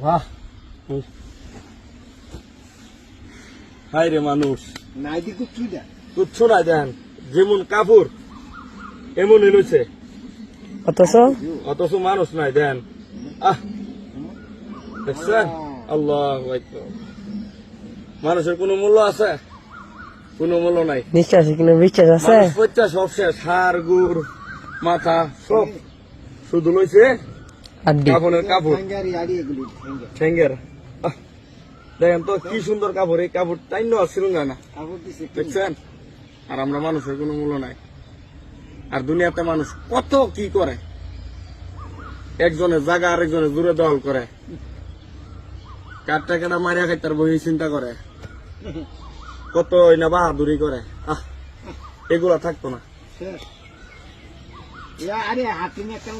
বাহ হাই রে মানুষ নাইদি কুচুদা তুচ্ছ না দেন যেমন কাপড় এমন এনেছে অথচ মানুষ নাই দেন দেখছেন আল্লাহু আকবার মানুষের কোনো মূল্য আছে কোনো মূল্য নাই বিশ্বাস কিনা বিশ্বাস আছে পয়সা সব শেষ হাড় গুড় মাথা সব শুধু লইছে কাপড়ের কাপড় হাঙ্গারি আড়ি এগুলি ঠেঙ্গের দেখেন তো কি সুন্দর কাপড় এই কাপড় টাইন্য আসছিল না কাপড় দিছে দেখছেন আর আমরা মানুষের কোনো মূল্য নাই আর দুনিয়াতে মানুষ কত কি করে একজনের জায়গা আরেকজনের দূরে দখল করে কাটটা কেটা মারিয়া খাইতার বই চিন্তা করে কত না বাহাদুরি করে এগুলা থাকতো না শেষ আরে হাতিনে একটা